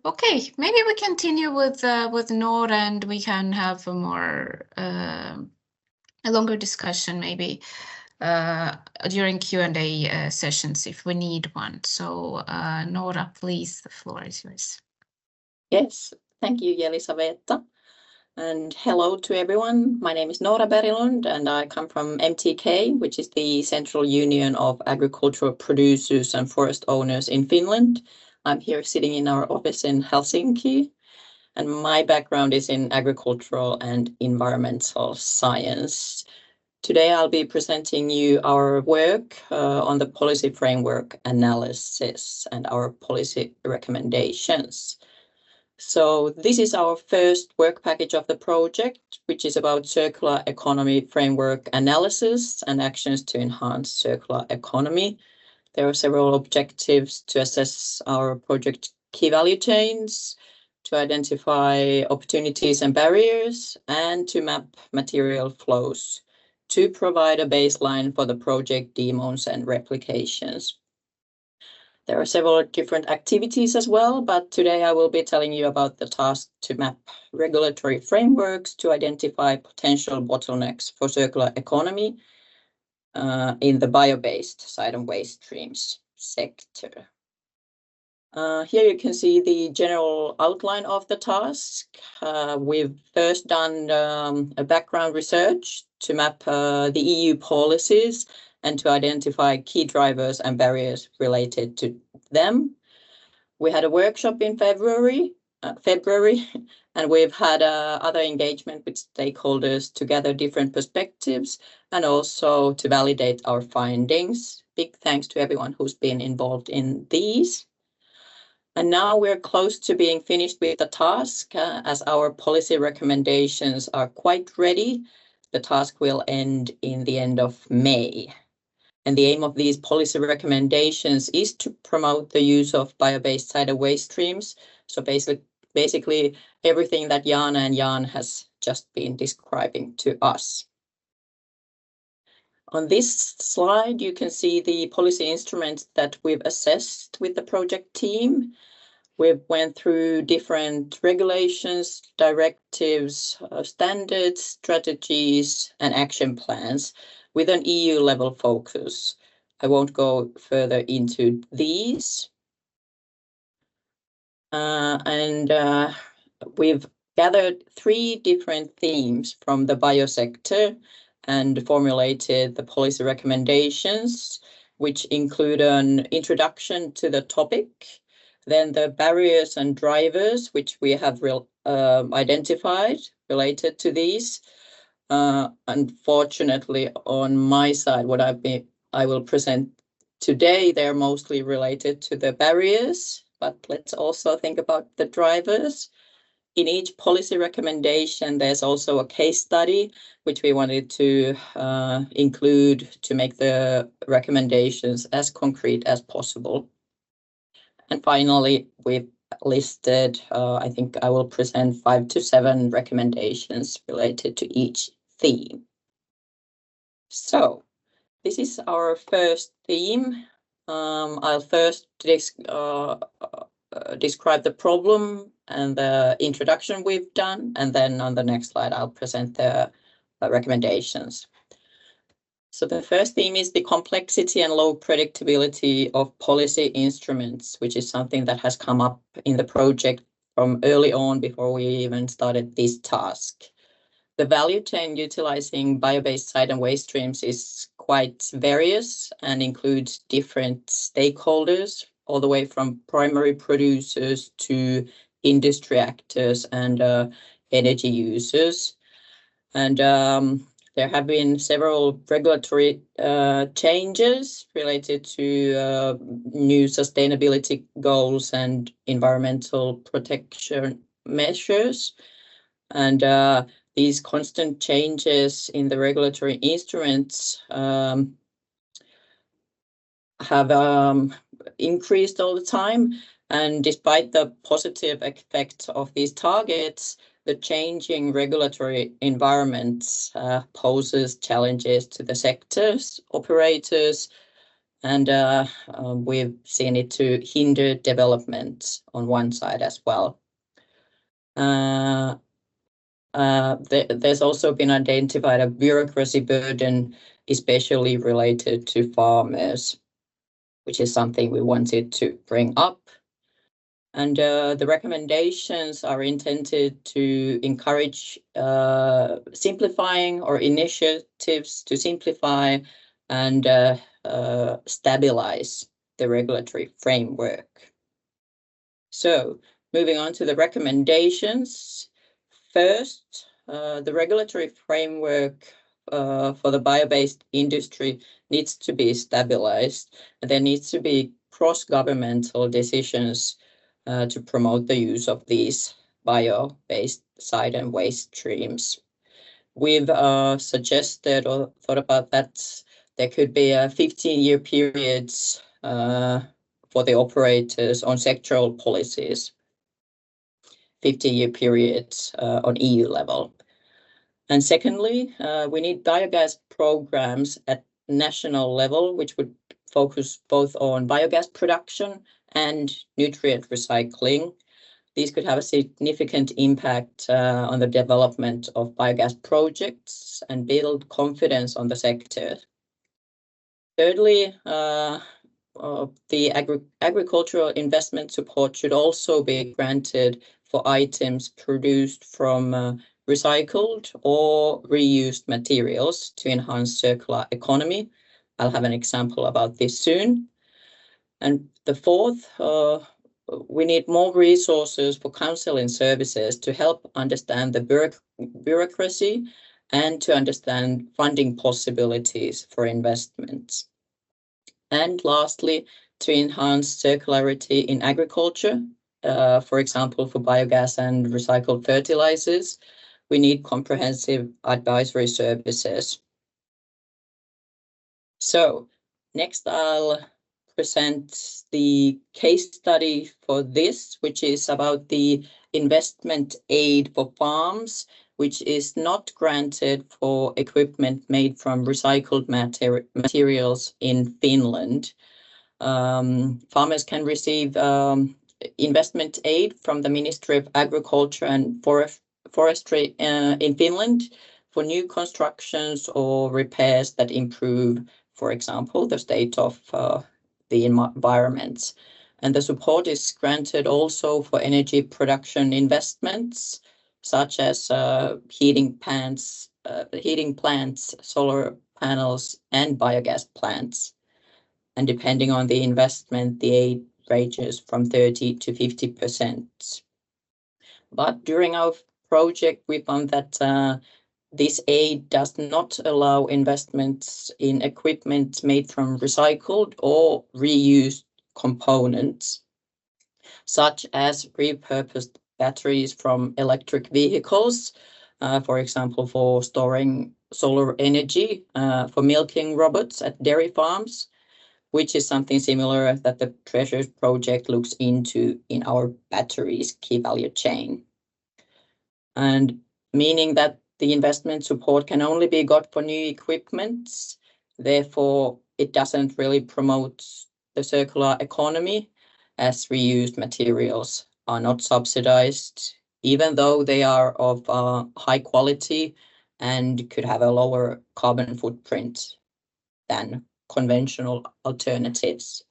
Okay, maybe we continue with Nora, and we can have a more a longer discussion maybe during Q&A sessions if we need one. So Nora, please, the floor is yours. Yes, thank you, Jelisaveta. And hello to everyone. My name is Nora Berglund, and I come from MTK, which is the Central Union of Agricultural Producers and Forest Owners in Finland. I'm here sitting in our office in Helsinki, and my background is in agricultural and environmental science. Today I'll be presenting you our work on the policy framework analysis and our policy recommendations. So this is our first work package of the project, which is about circular economy framework analysis and actions to enhance circular economy. There are several objectives to assess our project key value chains, to identify opportunities and barriers, and to map material flows, to provide a baseline for the project demos and replications. There are several different activities as well, but today I will be telling you about the task to map regulatory frameworks to identify potential bottlenecks for circular economy in the bio-based side and waste streams sector. Here you can see the general outline of the task. We've first done a background research to map the EU policies and to identify key drivers and barriers related to them. We had a workshop in February, and we've had other engagement with stakeholders to gather different perspectives and also to validate our findings. Big thanks to everyone who's been involved in these. And now we're close to being finished with the task, as our policy recommendations are quite ready. The task will end in the end of May. And the aim of these policy recommendations is to promote the use of bio-based side and waste streams. So basically everything that Jana and Jan has just been describing to us. On this slide, you can see the policy instruments that we've assessed with the project team. We've went through different regulations, directives, standards, strategies, and action plans with an EU level focus. I won't go further into these. We've gathered 3 different themes from the biosector and formulated the policy recommendations, which include an introduction to the topic, then the barriers and drivers, which we have identified related to these. Unfortunately, on my side, what I will present today, they're mostly related to the barriers, but let's also think about the drivers. In each policy recommendation, there's also a case study, which we wanted to include to make the recommendations as concrete as possible. And finally, we've listed, I think I will present 5 to 7 recommendations related to each theme. So this is our first theme. I'll first describe the problem and the introduction we've done, and then on the next slide I'll present the recommendations. So the first theme is the complexity and low predictability of policy instruments, which is something that has come up in the project from early on before we even started this task. The value chain utilizing bio-based side and waste streams is quite various and includes different stakeholders, all the way from primary producers to industry actors and energy users. And there have been several regulatory changes related to new sustainability goals and environmental protection measures. And these constant changes in the regulatory instruments have increased all the time. And despite the positive effect of these targets, the changing regulatory environment poses challenges to the sector's operators And we've seen it to hinder development on one side as well. There's also been identified a bureaucracy burden, especially related to farmers, which is something we wanted to bring up. And the recommendations are intended to encourage simplifying or initiatives to simplify and stabilize the regulatory framework. So moving on to the recommendations. First, the regulatory framework for the biobased industry needs to be stabilized. There needs to be cross-governmental decisions to promote the use of these bio-based side and waste streams. We've suggested or thought about that there could be a 15-year periods for the operators on sectoral policies, 15-year periods on EU level. And secondly, we need biogas programs at national level, which would focus both on biogas production and nutrient recycling. These could have a significant impact on the development of biogas projects and build confidence on the sector. Thirdly, the agricultural investment support should also be granted for items produced from recycled or reused materials to enhance circular economy. I'll have an example about this soon. And the fourth, we need more resources for counseling services to help understand the bureaucracy and to understand funding possibilities for investments. And lastly, to enhance circularity in agriculture, for example, for biogas and recycled fertilizers, we need comprehensive advisory services. So next I'll present the case study for this, which is about the investment aid for farms, which is not granted for equipment made from recycled materials in Finland. Farmers can receive investment aid from the Ministry of Agriculture and Forestry in Finland for new constructions or repairs that improve, for example, the state of the environment. And the support is granted also for energy production investments, such as heating plants, solar panels, and biogas plants. And depending on the investment, the aid ranges from 30 to 50%. But during our project, we found that this aid does not allow investments in equipment made from recycled or reused components, such as repurposed batteries from electric vehicles, for example, for storing solar energy, for milking robots at dairy farms, which is something similar that the Treasures project looks into in our batteries key value chain. And meaning that the investment support can only be got for new equipment. Therefore, it doesn't really promote the circular economy, as reused materials are not subsidized, even though they are of high quality and could have a lower carbon footprint than conventional alternatives.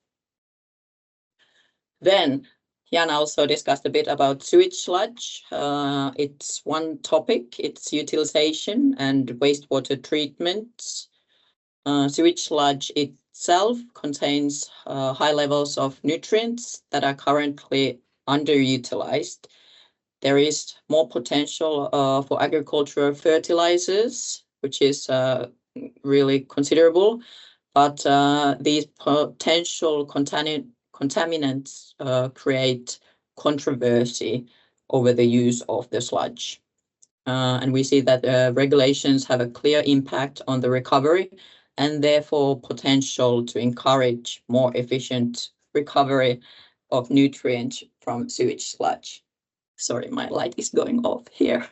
Then Jan also discussed a bit about sewage sludge. It's one topic, its utilization and wastewater treatment. Sewage sludge itself contains high levels of nutrients that are currently underutilized. There is more potential for agricultural fertilizers, which is really considerable, but these potential contaminants create controversy over the use of the sludge. And we see that regulations have a clear impact on the recovery and therefore potential to encourage more efficient recovery of nutrients from sewage sludge. Sorry, my light is going off here.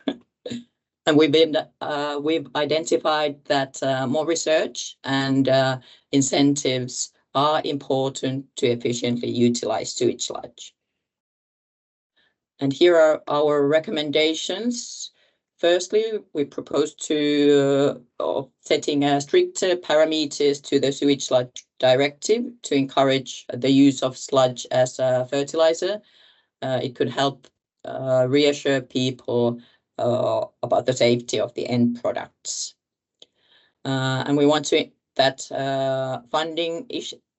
And we've identified that more research and incentives are important to efficiently utilize sewage sludge. And here are our recommendations. Firstly, we propose setting stricter parameters to the sewage sludge directive to encourage the use of sludge as a fertilizer. It could help reassure people about the safety of the end products. And we want that funding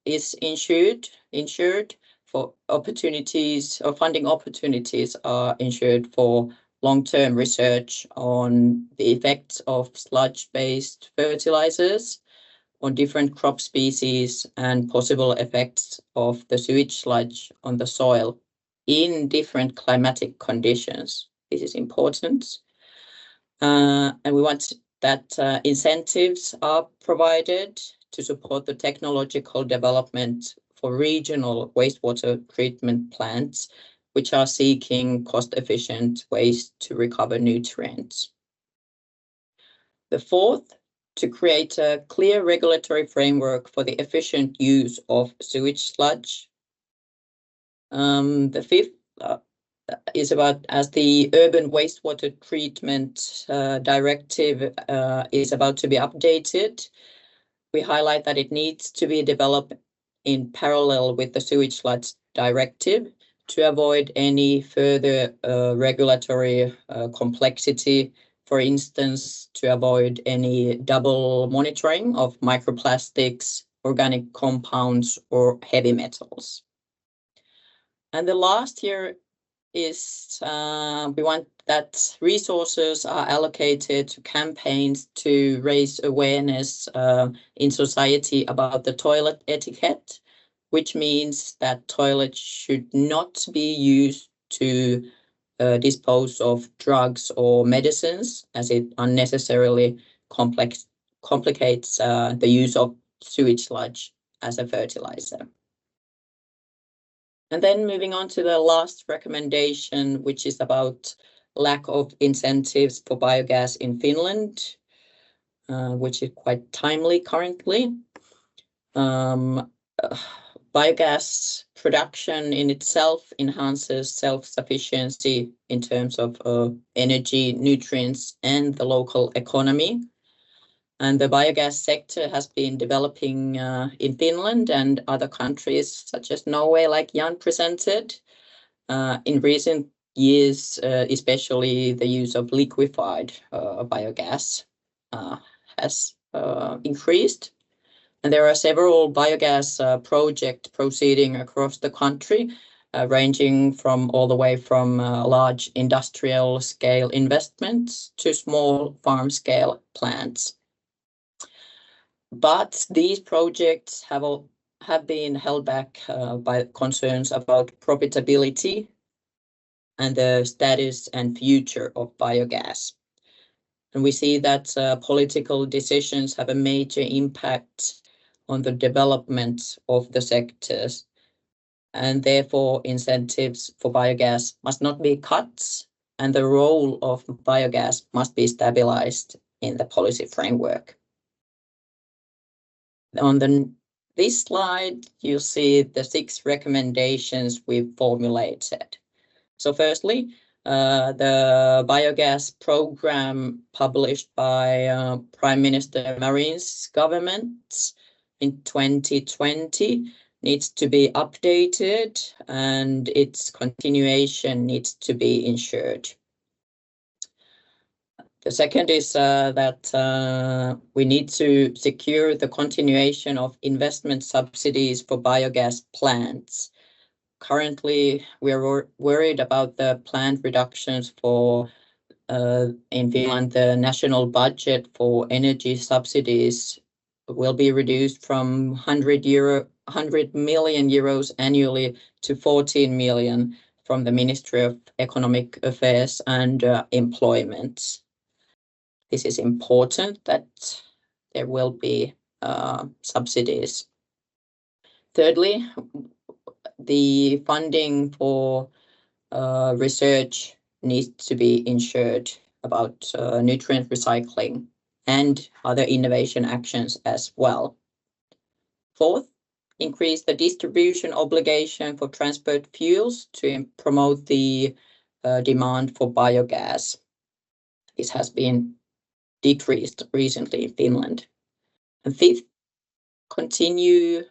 is ensured for opportunities, or funding opportunities are ensured for long-term research on the effects of sludge-based fertilizers on different crop species and possible effects of the sewage sludge on the soil in different climatic conditions. This is important. And we want that incentives are provided to support the technological development for regional wastewater treatment plants, which are seeking cost-efficient ways to recover nutrients. The fourth, to create a clear regulatory framework for the efficient use of sewage sludge. The fifth is about, as the urban wastewater treatment directive is about to be updated, we highlight that it needs to be developed in parallel with the sewage sludge directive to avoid any further regulatory complexity. For instance, to avoid any double monitoring of microplastics, organic compounds, or heavy metals. And the last here is we want that resources are allocated to campaigns to raise awareness in society about the toilet etiquette, which means that toilets should not be used to dispose of drugs or medicines, as it unnecessarily complicates the use of sewage sludge as a fertilizer. And then moving on to the last recommendation, which is about lack of incentives for biogas in Finland, which is quite timely currently. Biogas production in itself enhances self-sufficiency in terms of energy, nutrients, and the local economy. And the biogas sector has been developing in Finland and other countries, such as Norway, like Jan presented. In recent years, especially the use of liquefied biogas has increased. And there are several biogas projects proceeding across the country, ranging from all the way from large industrial scale investments to small farm scale plants. But these projects have been held back by concerns about profitability and the status and future of biogas. And we see that political decisions have a major impact on the development of the sectors, and therefore incentives for biogas must not be cut, and the role of biogas must be stabilized in the policy framework. On this slide, you see the 6 recommendations we've formulated. So firstly, the biogas program published by Prime Minister Marin's government in 2020 needs to be updated, and its continuation needs to be ensured. The second is that we need to secure the continuation of investment subsidies for biogas plants. Currently, we are worried about the planned reductions for, in Finland, the national budget for energy subsidies will be reduced from 100 million euros annually to 14 million from the Ministry of Economic Affairs and Employment. This is important that there will be subsidies. Thirdly, the funding for research needs to be ensured about nutrient recycling and other innovation actions as well. Fourth, increase the distribution obligation for transport fuels to promote the demand for biogas. This has been decreased recently in Finland. And fifth, continue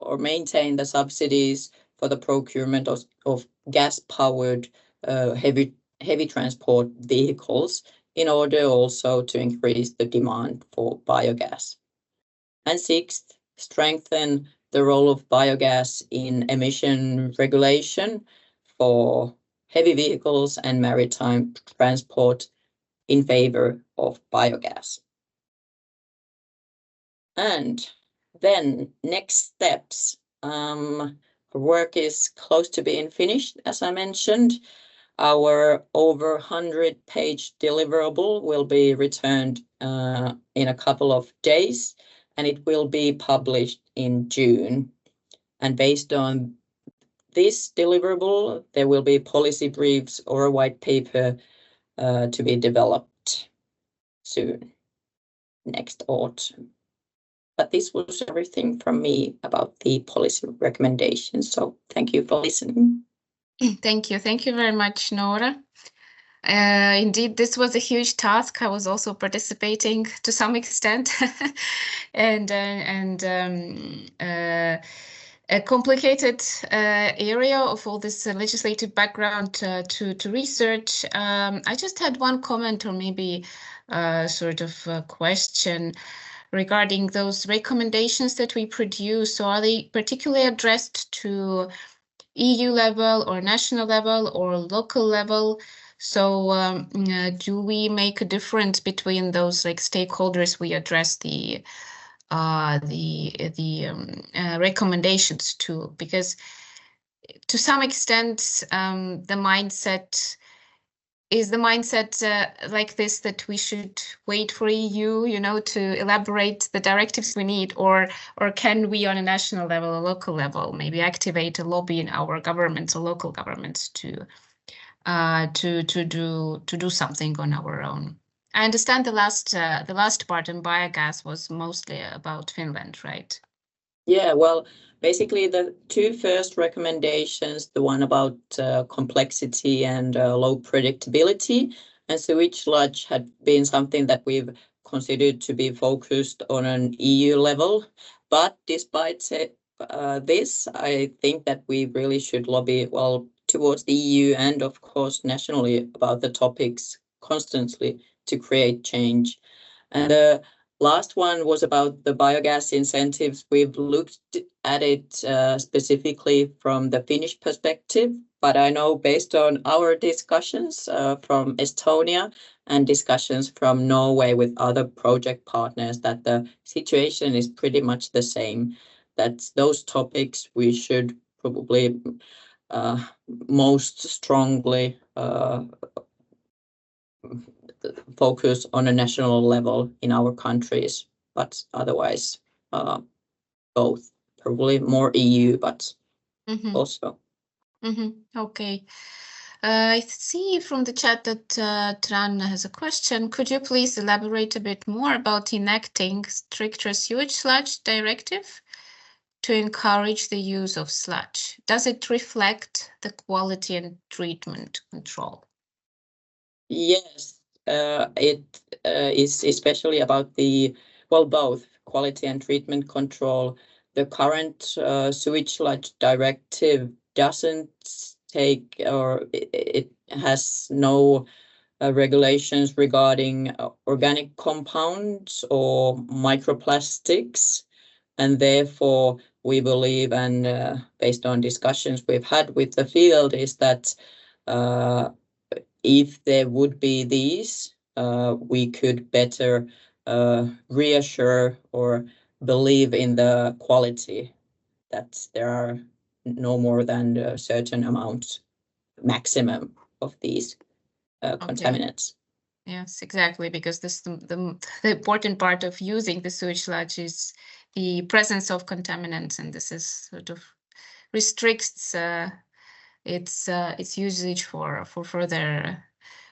or maintain the subsidies for the procurement of gas-powered heavy transport vehicles in order also to increase the demand for biogas. And sixth, strengthen the role of biogas in emission regulation for heavy vehicles and maritime transport in favor of biogas. And then next steps. Work is close to being finished, as I mentioned. Our over 100-page deliverable will be returned in a couple of days, and it will be published in June. And based on this deliverable, there will be policy briefs or a white paper to be developed soon, next autumn. But this was everything from me about the policy recommendations. So thank you for listening. Thank you. Thank you very much, Nora. Indeed, this was a huge task. I was also participating to some extent, and a complicated area of all this legislative background to research. I just had one comment, or maybe sort of a question regarding those recommendations that we produce. So are they particularly addressed to EU level or national level or local level? So do we make a difference between those like stakeholders we address the recommendations to? Because to some extent the mindset is like this, that we should wait for EU, you know, to elaborate the directives we need, or can we on a national level or local level maybe activate a lobby in our governments or local governments to do something on our own? I understand the last part in biogas was mostly about Finland, right? Yeah, well, basically the two first recommendations, the one about complexity and low predictability and sewage sludge, had been something that we've considered to be focused on an EU level. But despite this, I think that we really should lobby, well, towards the EU and of course nationally about the topics constantly to create change. And the last one was about the biogas incentives. We've looked at it specifically from the Finnish perspective, but I know based on our discussions from Estonia and discussions from Norway with other project partners, that the situation is pretty much the same. That those topics we should probably most strongly focus on a national level in our countries, but otherwise both, probably more EU, but also. Okay. I see from the chat that Tran has a question. Could you please elaborate a bit more about enacting stricter sewage sludge directive to encourage the use of sludge? Does it reflect the quality and treatment control? Yes, it is especially about both quality and treatment control. The current sewage sludge directive doesn't take, or it has no regulations regarding organic compounds or microplastics. And therefore, we believe, and based on discussions we've had with the field, is that if there would be these, we could better reassure or believe in the quality, that there are no more than a certain amount maximum of these contaminants. Yes, exactly, because this the important part of using the sewage sludge is the presence of contaminants, and this is sort of restricts its usage for further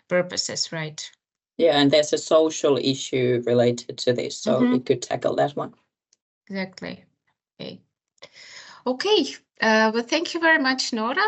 purposes, right? Yeah, and there's a social issue related to this, so we could tackle that one. Exactly. Okay. Okay, well, thank you very much, Nora.